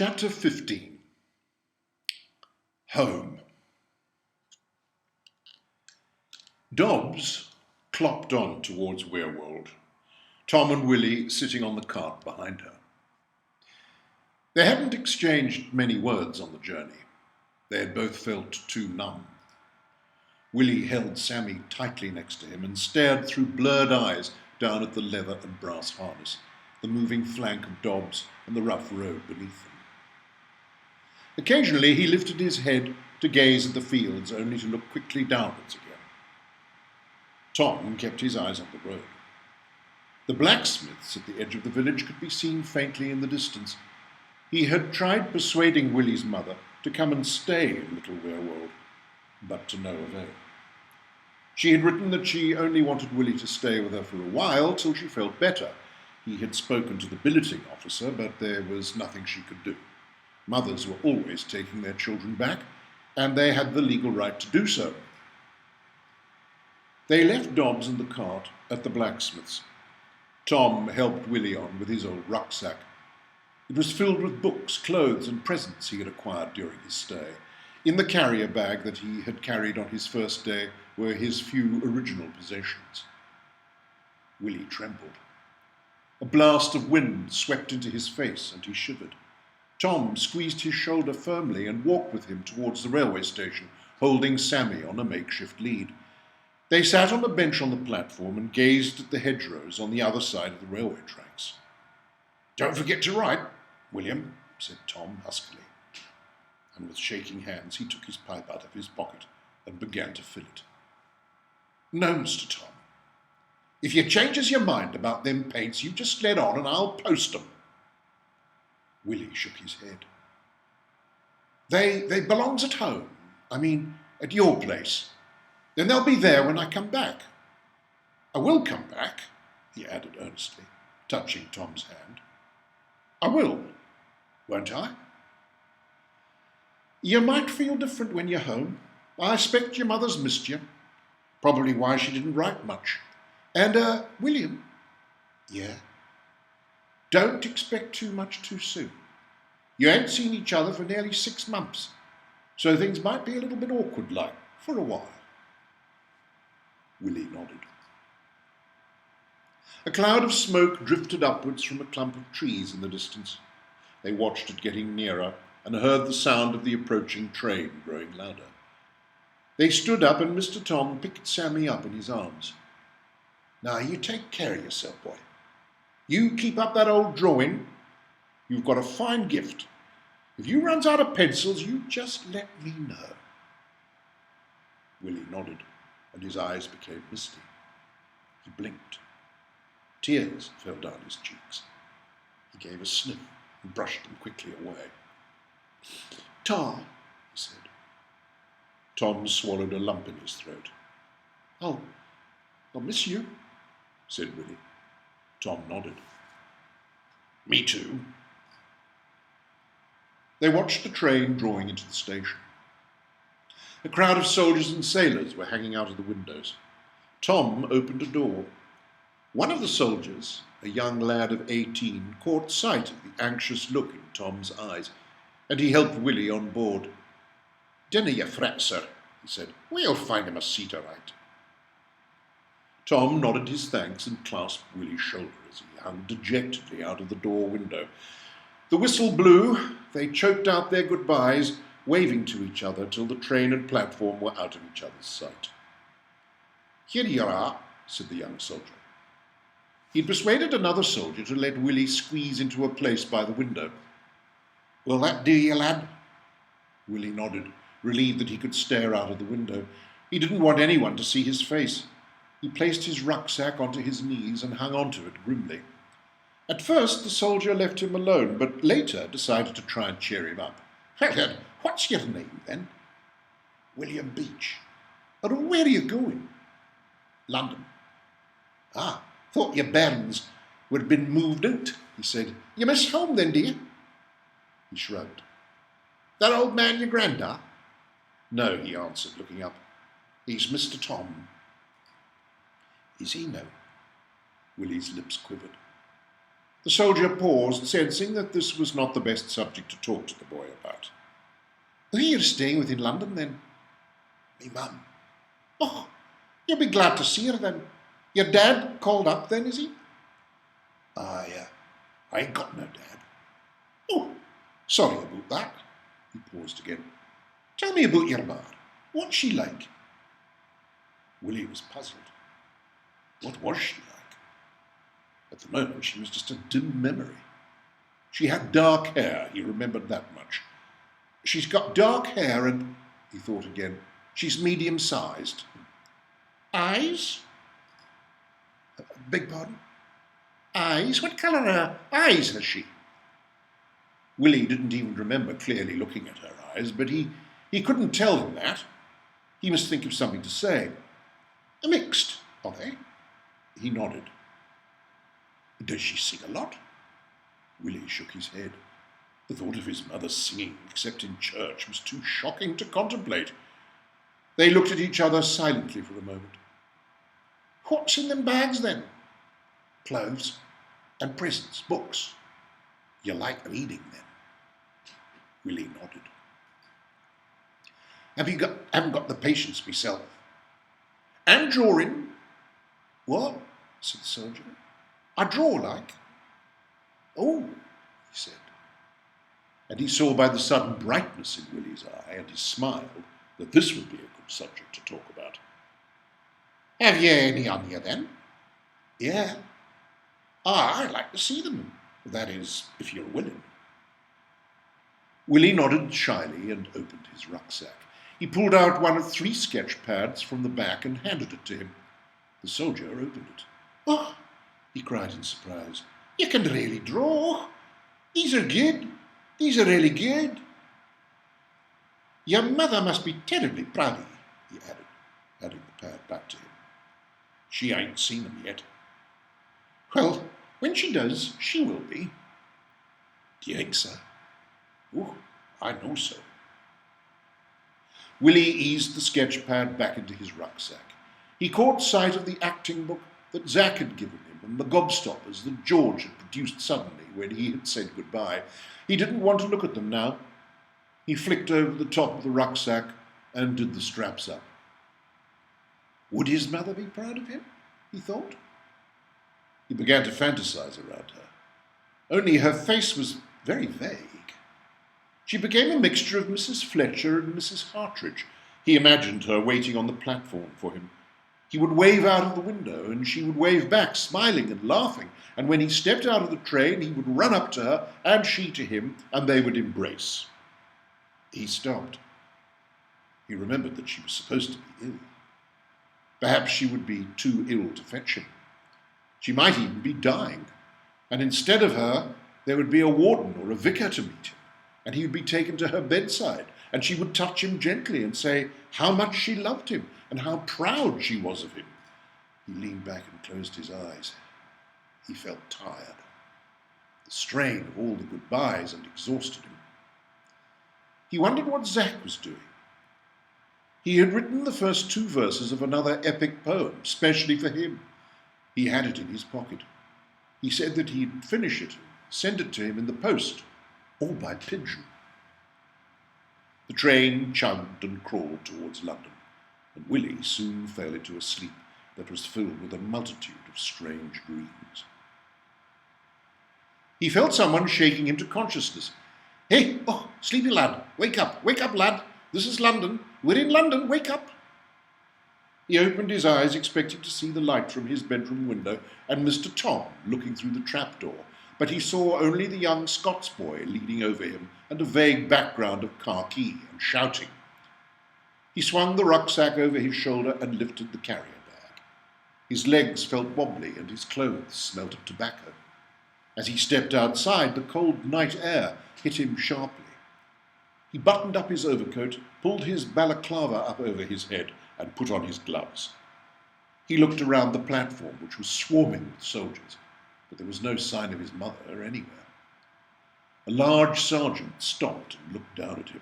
Chapter 15. Home. Dobbs clopped on towards Weirwold, Tom and Willie sitting on the cart behind her. They hadn't exchanged many words on the journey. They had both felt too numb. Willie held Sammy tightly next to him and stared through blurred eyes down at the leather and brass harness, the moving flank of Dobbs and the rough road beneath them. Occasionally he lifted his head to gaze at the fields, only to look quickly downwards again. Tom kept his eyes on the road. The blacksmiths at the edge of the village could be seen faintly in the distance. He had tried persuading Willie's mother to come and stay in Little Weirwold, but to no avail. She had written that she only wanted Willie to stay with her for a while till she felt better. He had spoken to the billeting officer, but there was nothing she could do. Mothers were always taking their children back, and they had the legal right to do so. They left Dobbs and the cart at the blacksmith's. Tom helped Willie on with his old rucksack. It was filled with books, clothes, and presents he had acquired during his stay. In the carrier bag that he had carried on his first day were his few original possessions. Willie trembled. A blast of wind swept into his face, and he shivered. Tom squeezed his shoulder firmly and walked with him towards the railway station, holding Sammy on a makeshift lead. They sat on a bench on the platform and gazed at the hedgerows on the other side of the railway tracks. "Don't forget to write, William," said Tom huskily. And with shaking hands he took his pipe out of his pocket and began to fill it. "No, Mr. Tom. If you changes your mind about them paints, you just let on and I'll post 'em." Willie shook his head. They belongs at home. I mean, at your place. Then they'll be there when I come back. I will come back," he added earnestly, touching Tom's hand. "I will, won't I? You might feel different when you're home. I expect your mother's missed you. Probably why she didn't write much. And, William." "Yeah?" "Don't expect too much too soon. You ain't seen each other for nearly 6 months, so things might be a little bit awkward like, for a while." Willie nodded. A cloud of smoke drifted upwards from a clump of trees in the distance. They watched it getting nearer and heard the sound of the approaching train growing louder. They stood up and Mr. Tom picked Sammy up in his arms. "Now you take care of yourself, boy. You keep up that old drawing. You've got a fine gift. If you runs out of pencils, you just let me know." Willie nodded, and his eyes became misty. He blinked. Tears fell down his cheeks. He gave a sniff and brushed them quickly away. "Tom," he said. Tom swallowed a lump in his throat. I'll miss you," said Willie. Tom nodded. "Me too." They watched the train drawing into the station. A crowd of soldiers and sailors were hanging out of the windows. Tom opened a door. One of the soldiers, a young lad of 18, caught sight of the anxious look in Tom's eyes, and he helped Willie on board. "Dinna ye fret, sir," he said. "We'll find him a seat all right." Tom nodded his thanks and clasped Willie's shoulder as he hung dejectedly out of the door window. The whistle blew. They choked out their goodbyes, waving to each other till the train and platform were out of each other's sight. "Here you are," said the young soldier. He'd persuaded another soldier to let Willie squeeze into a place by the window. "Will that do you, lad?" Willie nodded, relieved that he could stare out of the window. He didn't want anyone to see his face. He placed his rucksack onto his knees and hung onto it grimly. At first the soldier left him alone, but later decided to try and cheer him up. "Well, then, what's your name, then?" "William Beach." "And where are you going?" "London." "Ah, thought your bairns would have been moved out," he said. "You miss home, then, do you?" He shrugged. "That old man your granda?" "No," he answered, looking up. "He's Mr. Tom." "Is he now?" Willie's lips quivered. The soldier paused, sensing that this was not the best subject to talk to the boy about. You're staying within London, then? Me mum. Oh, you'll be glad to see her, then. Your dad called up, then, is he? I ain't got no dad. Oh, sorry about that. He paused again. Tell me about your ma. What's she like? Willie was puzzled. What was she like? At the moment, she was just a dim memory. She had dark hair, he remembered that much. She's got dark hair and, he thought again, she's medium-sized. Eyes? Beg pardon? Eyes? What colour eyes has she? Willie didn't even remember clearly looking at her eyes, but he couldn't tell him that. He must think of something to say. Mixed, are they? He nodded. Does she sing a lot? Willie shook his head. The thought of his mother singing, except in church, was too shocking to contemplate. They looked at each other silently for a moment. What's in them bags, then? Clothes and presents, books. You like reading, then? Willie nodded. Haven't got the patience myself. And drawing. What? Said the soldier. I draw like. Oh, he said. And he saw by the sudden brightness in Willie's eye and his smile that this would be a good subject to talk about. Have you any on you, then? Yeah. I'd like to see them. That is, if you're willing. Willie nodded shyly and opened his rucksack. He pulled out one of 3 sketch pads from the back and handed it to him. The soldier opened it. Oh, he cried in surprise. You can really draw. These are good. These are really good. Your mother must be terribly proud of you, he added, handing the pad back to him. She ain't seen them yet. Well, when she does, she will be. Do you think so? Oh, I know so. Willie eased the sketch pad back into his rucksack. He caught sight of the acting book that Zack had given him and the gobstoppers that George had produced suddenly when he had said goodbye. He didn't want to look at them now. He flicked over the top of the rucksack and did the straps up. Would his mother be proud of him? He thought. He began to fantasize around her. Only her face was very vague. She became a mixture of Mrs. Fletcher and Mrs. Hartridge. He imagined her waiting on the platform for him. He would wave out of the window, and she would wave back, smiling and laughing, and when he stepped out of the train, he would run up to her, and she to him, and they would embrace. He stopped. He remembered that she was supposed to be ill. Perhaps she would be too ill to fetch him. She might even be dying, and instead of her, there would be a warden or a vicar to meet him, and he would be taken to her bedside, and she would touch him gently and say how much she loved him and how proud she was of him. He leaned back and closed his eyes. He felt tired. The strain of all the goodbyes had exhausted him. He wondered what Zack was doing. He had written the first 2 verses of another epic poem, specially for him. He had it in his pocket. He said that he'd finish it and send it to him in the post, or by pigeon. The train chugged and crawled towards London, and Willie soon fell into a sleep that was filled with a multitude of strange dreams. He felt someone shaking him to consciousness. Hey, oh, sleepy lad, wake up, lad. This is London. We're in London, wake up. He opened his eyes, expecting to see the light from his bedroom window and Mr. Tom looking through the trapdoor, but he saw only the young Scots boy leaning over him and a vague background of khaki and shouting. He swung the rucksack over his shoulder and lifted the carrier bag. His legs felt wobbly and his clothes smelt of tobacco. As he stepped outside, the cold night air hit him sharply. He buttoned up his overcoat, pulled his balaclava up over his head, and put on his gloves. He looked around the platform, which was swarming with soldiers, but there was no sign of his mother anywhere. A large sergeant stopped and looked down at him.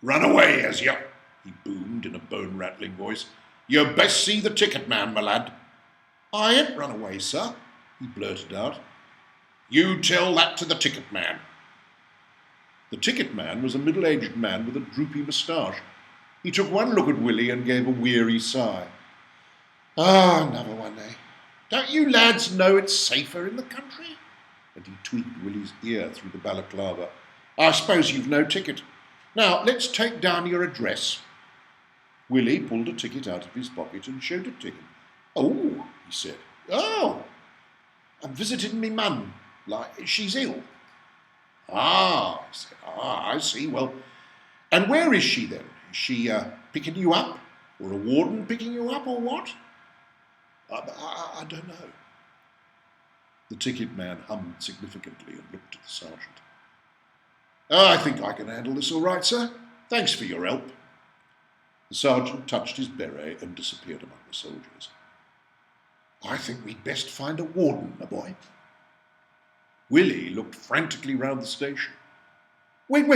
Run away, as you, he boomed in a bone-rattling voice. You best see the ticket man, my lad. I ain't run away, sir, he blurted out. You tell that to the ticket man. The ticket man was a middle-aged man with a droopy moustache. He took one look at Willie and gave a weary sigh. Ah, another one, eh? Don't you lads know it's safer in the country? And he tweaked Willie's ear through the balaclava. I suppose you've no ticket. Now, let's take down your address. Willie pulled a ticket out of his pocket and showed it to him. Oh, he said. Oh, I'm visiting me mum. Like, she's ill. Ah, I said. Ah, I see. Well, and where is she then? Is she picking you up? Or a warden picking you up, or what? I don't know. The ticket man hummed significantly and looked at the sergeant. I think I can handle this all right, sir. Thanks for your help. The sergeant touched his beret and disappeared among the soldiers. I think we'd best find a warden, my boy. Willie looked frantically round the station. Wait,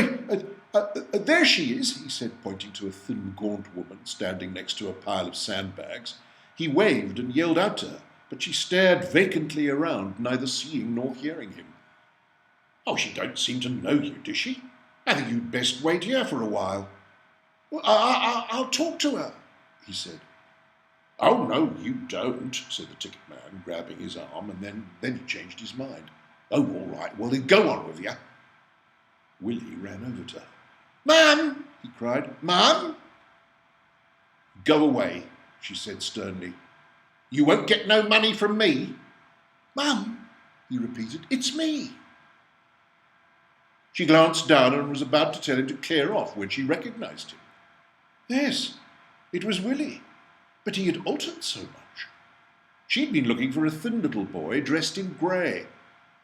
there she is, he said, pointing to a thin, gaunt woman standing next to a pile of sandbags. He waved and yelled out to her, but she stared vacantly around, neither seeing nor hearing him. Oh, she don't seem to know you, does she? I think you'd best wait here for a while. Well, I'll talk to her, he said. Oh, no, you don't, said the ticket man, grabbing his arm, and then he changed his mind. Oh, all right, well, then go on with you. Willie ran over to her. Mum, he cried. Mum? Go away, she said sternly. You won't get no money from me. Mum, he repeated, it's me. She glanced down and was about to tell him to clear off when she recognized him. Yes, it was Willie, but he had altered so much. She'd been looking for a thin little boy dressed in grey.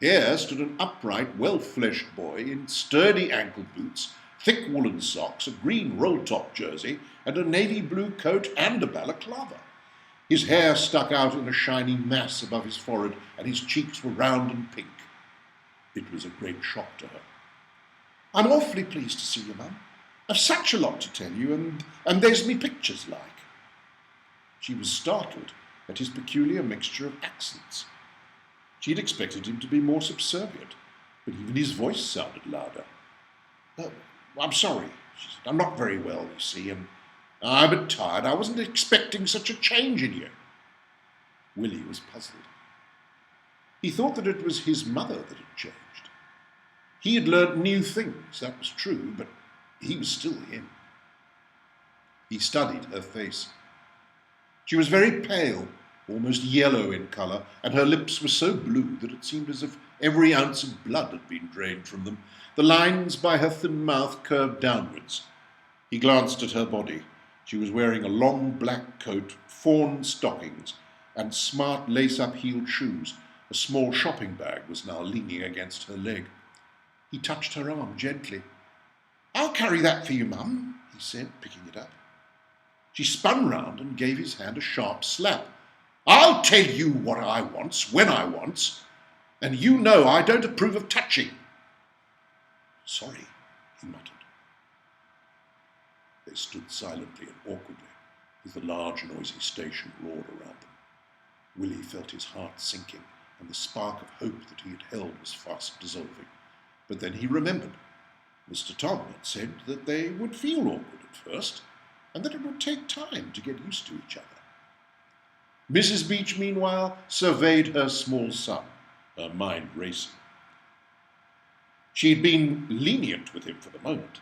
Here stood an upright, well-fleshed boy in sturdy ankle boots, thick woolen socks, a green roll-top jersey, and a navy blue coat and a balaclava. His hair stuck out in a shiny mass above his forehead, and his cheeks were round and pink. It was a great shock to her. I'm awfully pleased to see you, Mum. I've such a lot to tell you, and there's me pictures like. She was startled at his peculiar mixture of accents. She'd expected him to be more subservient, but even his voice sounded louder. Oh, I'm sorry, she said. I'm not very well, you see, and I'm a bit tired. I wasn't expecting such a change in you. Willie was puzzled. He thought that it was his mother that had changed. He had learnt new things, that was true, but he was still him. He studied her face. She was very pale, almost yellow in colour, and her lips were so blue that it seemed as if every ounce of blood had been drained from them. The lines by her thin mouth curved downwards. He glanced at her body. She was wearing a long black coat, fawn stockings, and smart lace-up heeled shoes. A small shopping bag was now leaning against her leg. He touched her arm gently. I'll carry that for you, Mum, he said, picking it up. She spun round and gave his hand a sharp slap. I'll tell you what I wants, when I wants, and you know I don't approve of touching. Sorry, he muttered. They stood silently and awkwardly, as the large, noisy station roared around them. Willie felt his heart sinking, and the spark of hope that he had held was fast dissolving. But then he remembered. Mr. Tom had said that they would feel awkward at first, and that it would take time to get used to each other. Mrs. Beach, meanwhile, surveyed her small son, her mind racing. She had been lenient with him for the moment.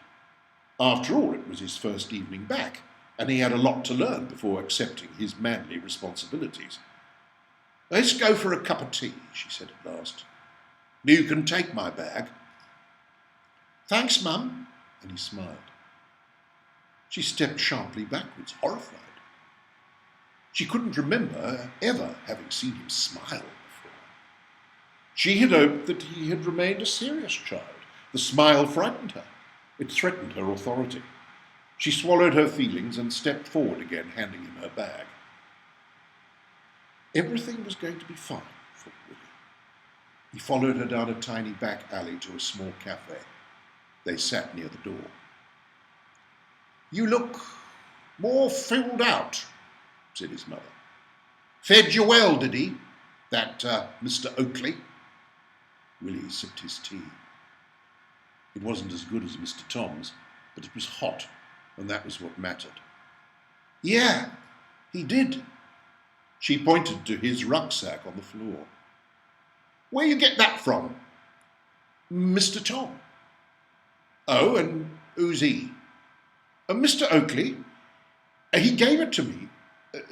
After all, it was his first evening back, and he had a lot to learn before accepting his manly responsibilities. Let's go for a cup of tea, she said at last. You can take my bag. Thanks, Mum, and he smiled. She stepped sharply backwards, horrified. She couldn't remember ever having seen him smile before. She had hoped that he had remained a serious child. The smile frightened her. It threatened her authority. She swallowed her feelings and stepped forward again, handing him her bag. Everything was going to be fine, thought Willie. He followed her down a tiny back alley to a small cafe. They sat near the door. You look more filled out, said his mother. Fed you well, did he? That Mr. Oakley? Willie sipped his tea. It wasn't as good as Mr. Tom's, but it was hot, and that was what mattered. Yeah, he did. She pointed to his rucksack on the floor. Where you get that from? Mr. Tom. Oh, and who's he? Mr. Oakley. He gave it to me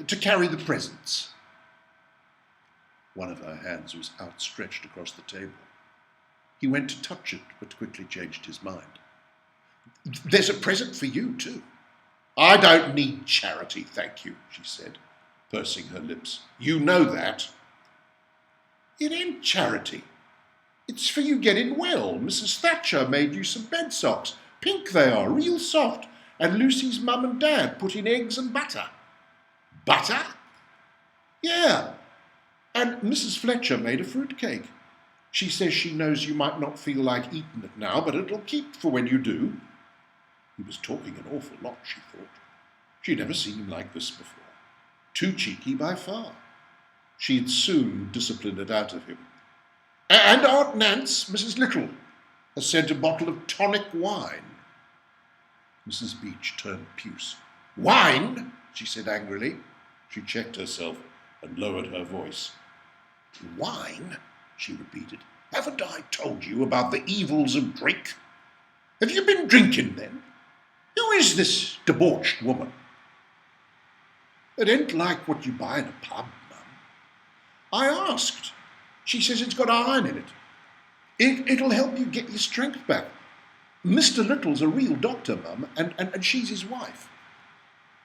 to carry the presents. One of her hands was outstretched across the table. He went to touch it, but quickly changed his mind. There's a present for you, too. I don't need charity, thank you, she said, pursing her lips. You know that. It ain't charity. It's for you getting well. Mrs. Thatcher made you some bed socks. Pink they are, real soft. And Lucy's mum and dad put in eggs and butter. Butter? Yeah. And Mrs. Fletcher made a fruit cake. She says she knows you might not feel like eating it now, but it'll keep for when you do. He was talking an awful lot, she thought. She'd never seen him like this before. Too cheeky by far. She'd soon discipline it out of him. And Aunt Nance, Mrs. Little, has sent a bottle of tonic wine. Mrs. Beach turned puce. Wine? She said angrily. She checked herself and lowered her voice. Wine? She repeated. Haven't I told you about the evils of drink? Have you been drinking then? Who is this debauched woman? It ain't like what you buy in a pub, Mum. I asked. She says it's got iron in it. It'll help you get your strength back. Mr. Little's a real doctor, Mum, and she's his wife.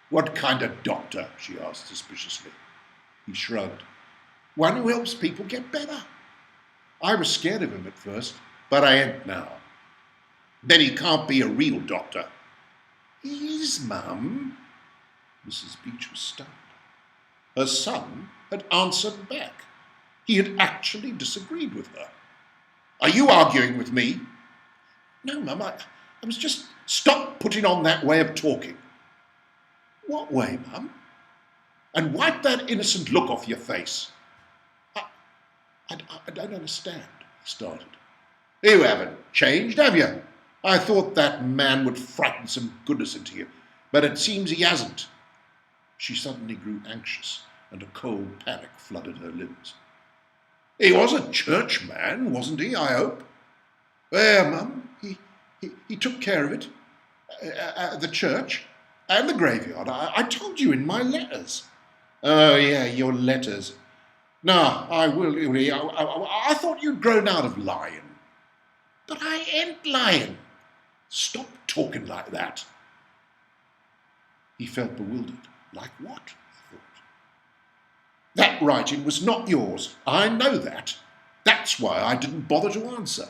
What kind of doctor? She asked suspiciously. He shrugged. One who helps people get better. I was scared of him at first, but I ain't now. Then he can't be a real doctor. He is, Mum. Mrs. Beach was stunned. Her son had answered back. He had actually disagreed with her. Are you arguing with me? No, Mum, I was just... Stop putting on that way of talking. What way, Mum? And wipe that innocent look off your face. I don't understand, he started. You haven't changed, have you? I thought that man would frighten some goodness into you, but it seems he hasn't. She suddenly grew anxious, and a cold panic flooded her limbs. He was a churchman, wasn't he, I hope? Well, Mum, he took care of it. The church and the graveyard. I told you in my letters. Oh, yeah, your letters. No, I will. I thought you'd grown out of lying. But I ain't lying. Stop talking like that. He felt bewildered. Like what? He thought. That writing was not yours. I know that. That's why I didn't bother to answer.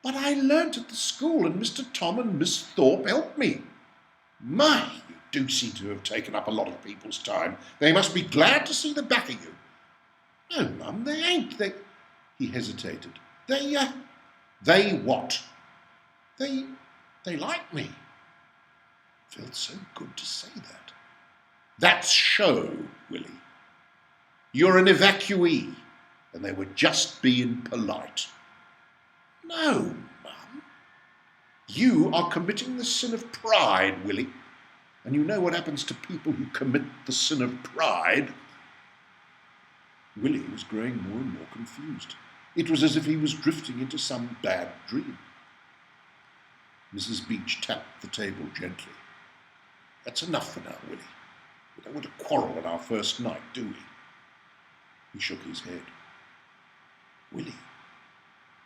But I learnt at the school, and Mr. Tom and Miss Thorpe helped me. My, you do seem to have taken up a lot of people's time. They must be glad to see the back of you. No, Mum, they ain't. He hesitated. They what? They like me. Felt so good to say that. That's show, Willie. You're an evacuee, and they were just being polite. No, Mum. You are committing the sin of pride, Willie. And you know what happens to people who commit the sin of pride. Willie was growing more and more confused. It was as if he was drifting into some bad dream. Mrs. Beach tapped the table gently. That's enough for now, Willie. We don't want to quarrel on our first night, do we? He shook his head. Willie,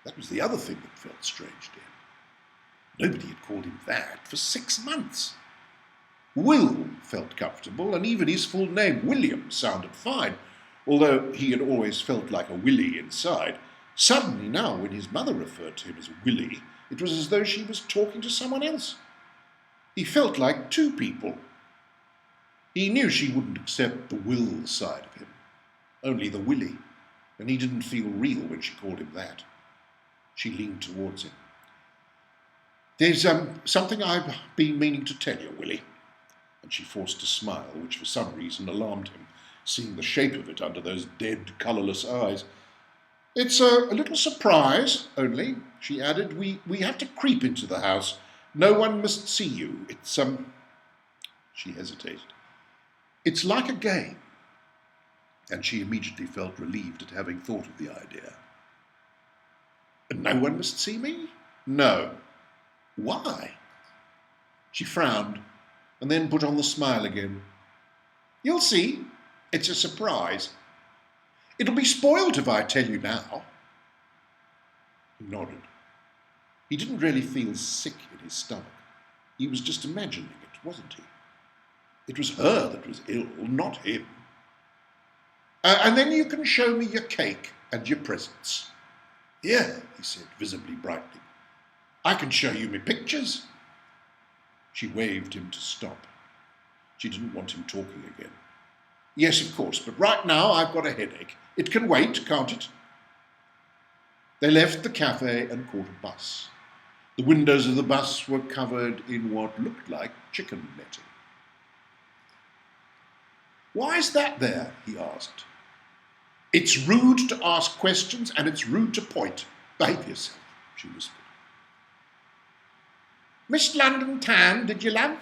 that was the other thing that felt strange to him. Nobody had called him that for 6 months. Will felt comfortable, and even his full name, William, sounded fine, although he had always felt like a Willie inside. Suddenly now, when his mother referred to him as Willie, it was as though she was talking to someone else. He felt like two people. He knew she wouldn't accept the Will side of him, only the Willie, and he didn't feel real when she called him that. She leaned towards him. There's something I've been meaning to tell you, Willie. And she forced a smile, which for some reason alarmed him, seeing the shape of it under those dead, colourless eyes. It's a little surprise, only, she added. We have to creep into the house. No one must see you. She hesitated. It's like a game. And she immediately felt relieved at having thought of the idea. No one must see me? No. Why? She frowned, and then put on the smile again. You'll see. It's a surprise. It'll be spoilt if I tell you now. He nodded. He didn't really feel sick in his stomach. He was just imagining it, wasn't he? It was her that was ill, not him. And then you can show me your cake and your presents. Here, he said, visibly brightening. I can show you my pictures. She waved him to stop. She didn't want him talking again. Yes, of course, but right now I've got a headache. It can wait, can't it? They left the cafe and caught a bus. The windows of the bus were covered in what looked like chicken netting. Why is that there? He asked. It's rude to ask questions and it's rude to point. Behave yourself, she whispered. Miss London Tan, did you, love?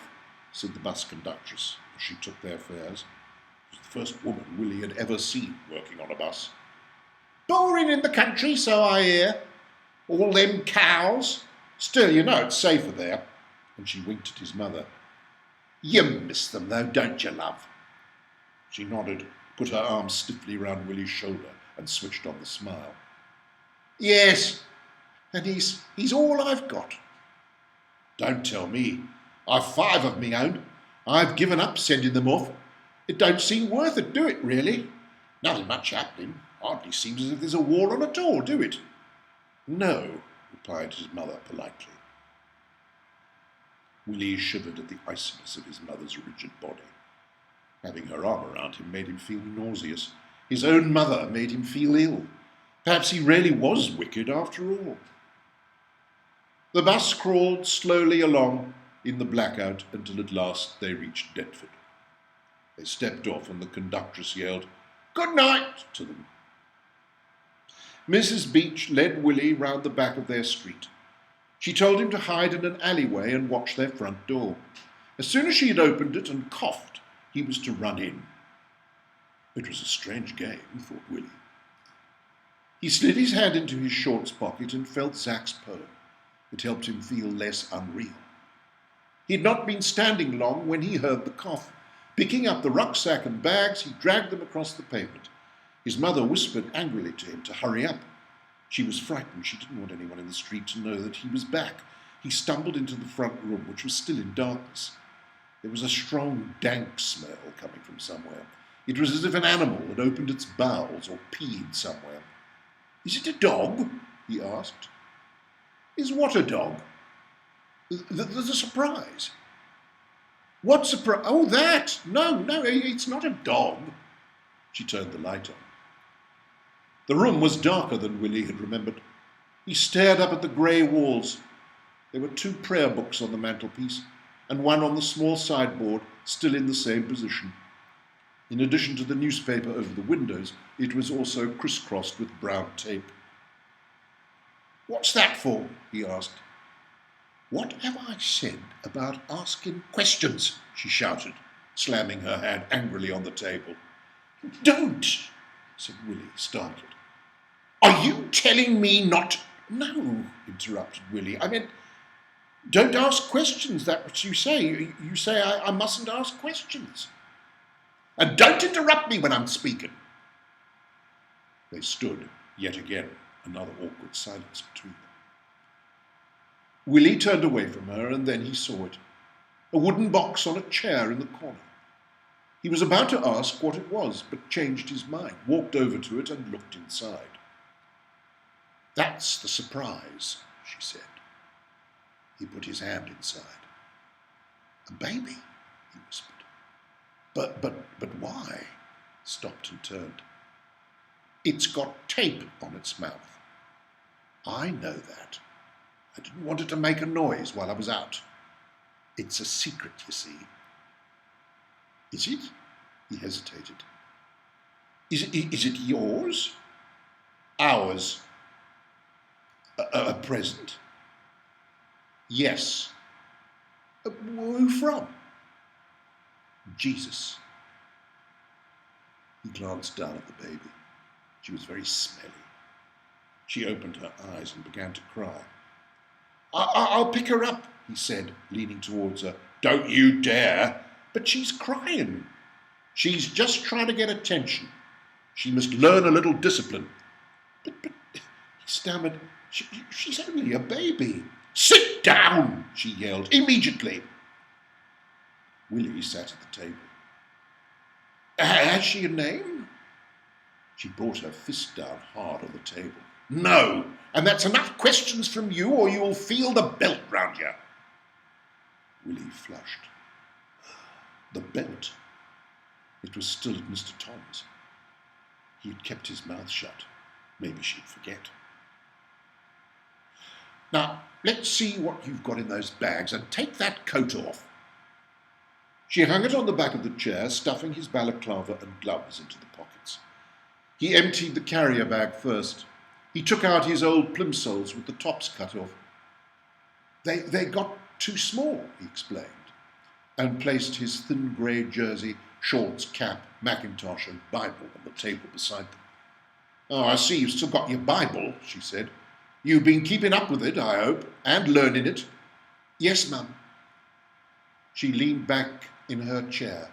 Said the bus conductress as she took their fares. She was the first woman Willie had ever seen working on a bus. Boring in the country, so I hear. All them cows. Still, you know it's safer there. And she winked at his mother. You miss them, though, don't you, love? She nodded, put her arm stiffly round Willie's shoulder and switched on the smile. Yes, and he's all I've got. Don't tell me. I've 5 of me own. I've given up sending them off. It don't seem worth it, do it, really? Nothing much happening. Hardly seems as if there's a war on at all, do it? No, replied his mother politely. Willie shivered at the iciness of his mother's rigid body. Having her arm around him made him feel nauseous. His own mother made him feel ill. Perhaps he really was wicked after all. The bus crawled slowly along in the blackout until at last they reached Deptford. They stepped off and the conductress yelled, "Good night," to them. Mrs. Beach led Willie round the back of their street. She told him to hide in an alleyway and watch their front door. As soon as she had opened it and coughed, he was to run in. It was a strange game, thought Willie. He slid his hand into his shorts pocket and felt Zach's poem. It helped him feel less unreal. He had not been standing long when he heard the cough. Picking up the rucksack and bags, he dragged them across the pavement. His mother whispered angrily to him to hurry up. She was frightened. She didn't want anyone in the street to know that he was back. He stumbled into the front room, which was still in darkness. There was a strong, dank smell coming from somewhere. It was as if an animal had opened its bowels or peed somewhere. "Is it a dog?" he asked. "Is what a dog?" The surprise." "What surprise? Oh, that! No, it's not a dog." She turned the light on. The room was darker than Willie had remembered. He stared up at the grey walls. There were 2 prayer books on the mantelpiece, and one on the small sideboard, still in the same position. In addition to the newspaper over the windows, it was also crisscrossed with brown tape. "What's that for?" he asked. "What have I said about asking questions?" she shouted, slamming her hand angrily on the table. "Don't," said Willie, startled. "Are you telling me not—" "No," interrupted Willie. "I meant, don't ask questions. That's what you say. You say I mustn't ask questions. And don't interrupt me when I'm speaking." They stood, yet again, another awkward silence between them. Willie turned away from her, and then he saw it. A wooden box on a chair in the corner. He was about to ask what it was, but changed his mind, walked over to it, and looked inside. "That's the surprise," she said. He put his hand inside. "A baby," he whispered. But why?" Stopped and turned. "It's got tape on its mouth." "I know that. I didn't want it to make a noise while I was out. It's a secret, you see." "Is it?" He hesitated. Is it yours?" Ours. A present? Yes. Who from? Jesus. He glanced down at the baby. She was very smelly. She opened her eyes and began to cry. I'll pick her up, he said, leaning towards her. Don't you dare. But she's crying. She's just trying to get attention. She must learn a little discipline. But he stammered, she's only a baby. Sit down, she yelled, immediately. Willie sat at the table. Has she a name? She brought her fist down hard on the table. No, and that's enough questions from you or you'll feel the belt round you. Willie flushed. The belt? It was still at Mr. Tom's. He had kept his mouth shut. Maybe she'd forget. Now, let's see what you've got in those bags and take that coat off. She hung it on the back of the chair, stuffing his balaclava and gloves into the pockets. He emptied the carrier bag first. He took out his old plimsolls with the tops cut off. They got too small, he explained, and placed his thin grey jersey, shorts, cap, mackintosh and Bible on the table beside them. Oh, I see you've still got your Bible, she said. You've been keeping up with it, I hope, and learning it. Yes, Mum. She leaned back in her chair.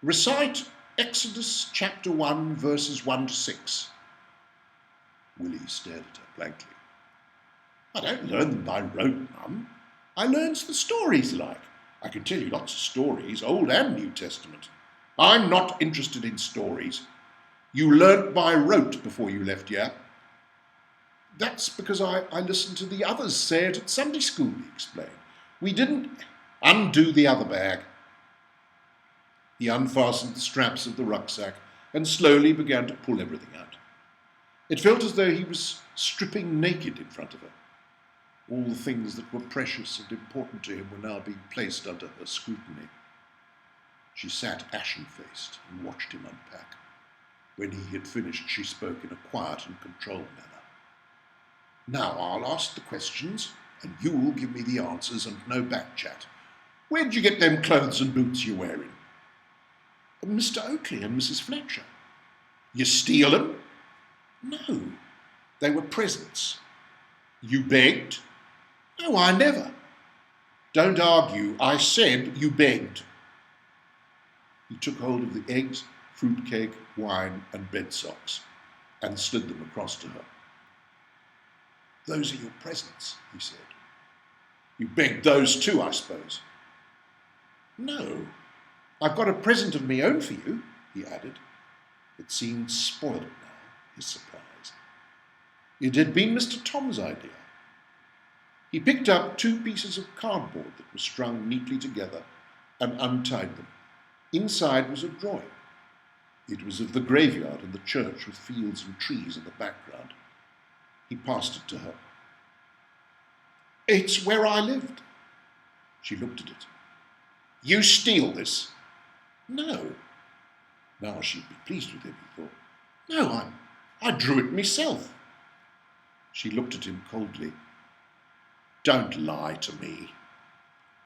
Recite Exodus chapter 1, verses 1 to 6. Willie stared at her blankly. I don't learn them by rote, Mum. I learns the stories like. I can tell you lots of stories, Old and New Testament. I'm not interested in stories. You learnt by rote before you left here. That's because I listened to the others say it at Sunday school, he explained. We didn't undo the other bag. He unfastened the straps of the rucksack and slowly began to pull everything out. It felt as though he was stripping naked in front of her. All the things that were precious and important to him were now being placed under her scrutiny. She sat ashen-faced and watched him unpack. When he had finished, she spoke in a quiet and controlled manner. Now I'll ask the questions, and you will give me the answers and no back chat. Where'd you get them clothes and boots you're wearing? Mr. Oakley and Mrs. Fletcher. You steal them? No, they were presents. You begged? No, I never. Don't argue. I said you begged. He took hold of the eggs, fruitcake, wine, and bed socks, and slid them across to her. Those are your presents, he said. You begged those too, I suppose. No, I've got a present of me own for you, he added. It seemed spoiled now, his surprise. It had been Mr. Tom's idea. He picked up 2 pieces of cardboard that were strung neatly together and untied them. Inside was a drawing. It was of the graveyard and the church with fields and trees in the background. He passed it to her. It's where I lived. She looked at it. You steal this? No. Now she'd be pleased with him, he thought. No, I drew it myself. She looked at him coldly. Don't lie to me.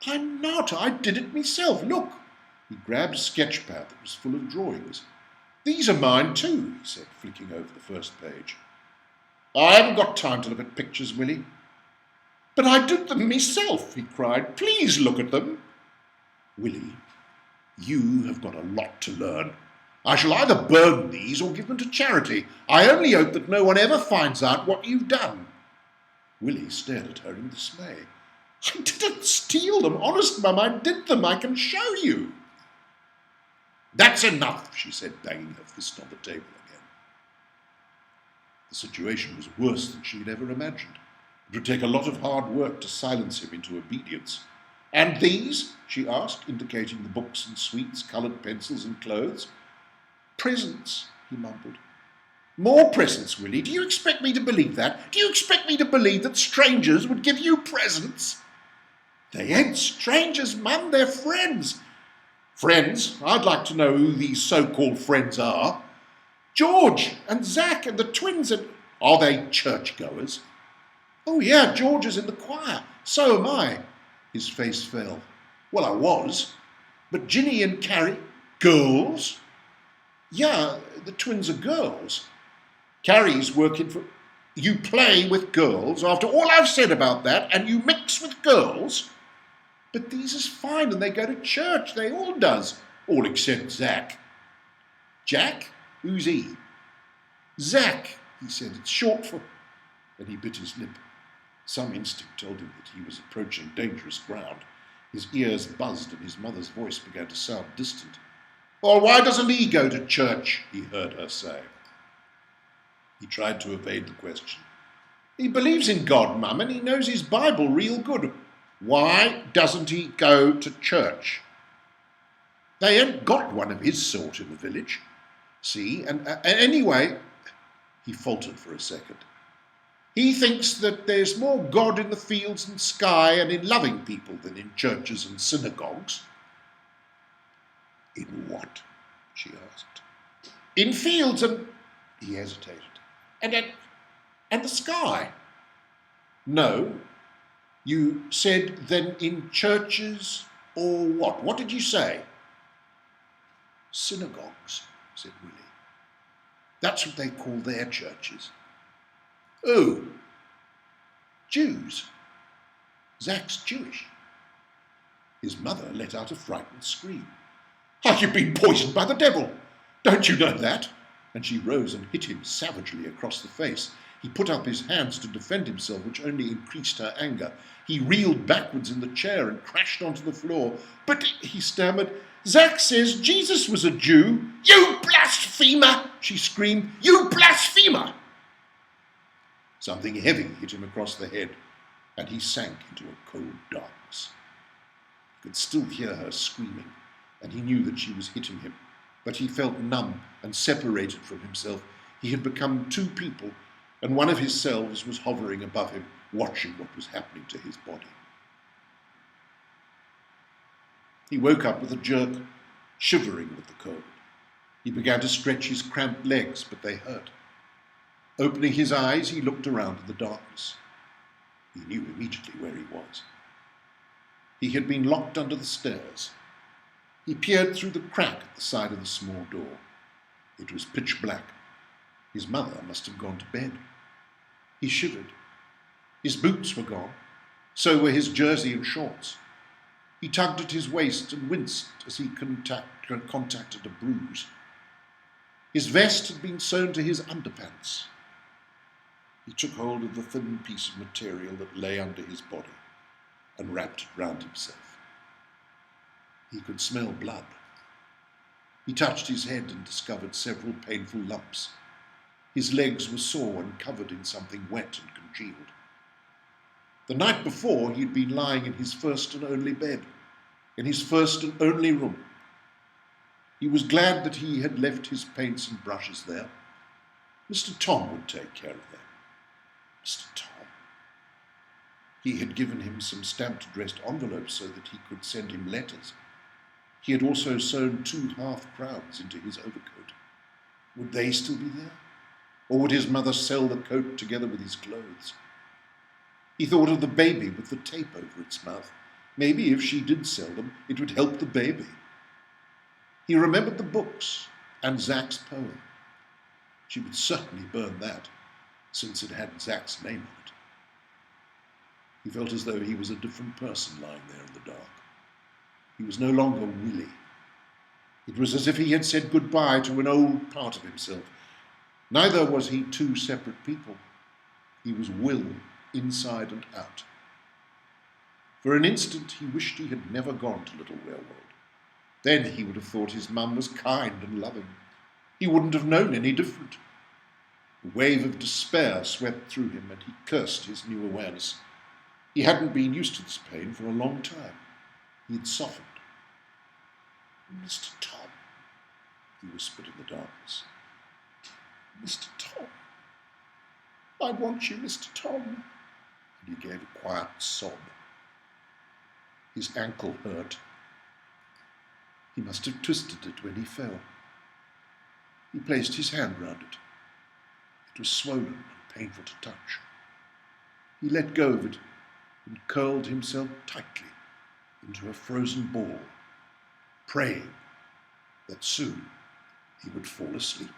I'm not. I did it myself. Look. He grabbed a sketch pad that was full of drawings. These are mine too, he said, flicking over the first page. I haven't got time to look at pictures, Willie. But I did them myself, he cried. Please look at them. Willie, you have got a lot to learn. I shall either burn these or give them to charity. I only hope that no one ever finds out what you've done. Willie stared at her in dismay. I didn't steal them. Honest, Mum, I did them. I can show you. That's enough, she said, banging her fist on the table again. The situation was worse than she had ever imagined. It would take a lot of hard work to silence him into obedience. And these? She asked, indicating the books and sweets, coloured pencils and clothes. Presents, he mumbled. More presents, Willie. Do you expect me to believe that? Do you expect me to believe that strangers would give you presents? They ain't strangers, Mum. They're friends. Friends? I'd like to know who these so-called friends are. George and Zack and the twins and... Are they churchgoers? Oh, yeah, George is in the choir. So am I. His face fell. Well, I was. But Ginny and Carrie... Girls? Yeah, the twins are girls. Carrie's working for... You play with girls after all I've said about that, and you mix with girls? But these is fine, and they go to church. They all does. All except Zack. Jack? Who's he? Zack, he said. It's short for... And he bit his lip. Some instinct told him that he was approaching dangerous ground. His ears buzzed, and his mother's voice began to sound distant. Well, why doesn't he go to church? He heard her say. He tried to evade the question. He believes in God, Mum, and he knows his Bible real good. Why doesn't he go to church? They ain't got one of his sort in the village. See, and anyway, he faltered for a second. He thinks that there's more God in the fields and sky and in loving people than in churches and synagogues. In what? She asked. In fields and... He hesitated. And the sky. No. You said then in churches or what? What did you say? Synagogues, said Willie. That's what they call their churches. Oh, Jews. Zack's Jewish. His mother let out a frightened scream. Oh, you've been poisoned by the devil. Don't you know that? And she rose and hit him savagely across the face. He put up his hands to defend himself, which only increased her anger. He reeled backwards in the chair and crashed onto the floor. But, he stammered, Zack says Jesus was a Jew. You blasphemer! She screamed. You blasphemer! Something heavy hit him across the head, and he sank into a cold darkness. He could still hear her screaming, and he knew that she was hitting him, but he felt numb and separated from himself. He had become two people, and one of his selves was hovering above him, watching what was happening to his body. He woke up with a jerk, shivering with the cold. He began to stretch his cramped legs, but they hurt. Opening his eyes, he looked around in the darkness. He knew immediately where he was. He had been locked under the stairs. He peered through the crack at the side of the small door. It was pitch black. His mother must have gone to bed. He shivered. His boots were gone. So were his jersey and shorts. He tugged at his waist and winced as he contacted a bruise. His vest had been sewn to his underpants. He took hold of the thin piece of material that lay under his body and wrapped it round himself. He could smell blood. He touched his head and discovered several painful lumps. His legs were sore and covered in something wet and congealed. The night before, he had been lying in his first and only bed, in his first and only room. He was glad that he had left his paints and brushes there. Mr. Tom would take care of them. Mr. Tom. He had given him some stamped addressed envelopes so that he could send him letters. He had also sewn 2 half-crowns into his overcoat. Would they still be there? Or would his mother sell the coat together with his clothes? He thought of the baby with the tape over its mouth. Maybe if she did sell them, it would help the baby. He remembered the books and Zack's poem. She would certainly burn that, since it had Zack's name on it. He felt as though he was a different person lying there in the dark. He was no longer Willie. It was as if he had said goodbye to an old part of himself. Neither was he 2 separate people. He was Will, inside and out. For an instant he wished he had never gone to Little Railroad. Then he would have thought his mum was kind and loving. He wouldn't have known any different. A wave of despair swept through him, and he cursed his new awareness. He hadn't been used to this pain for a long time. He had softened. Mr. Tom, he whispered in the darkness. Mr. Tom, I want you, Mr. Tom. And he gave a quiet sob. His ankle hurt. He must have twisted it when he fell. He placed his hand round it. It was swollen and painful to touch. He let go of it and curled himself tightly into a frozen ball, praying that soon he would fall asleep.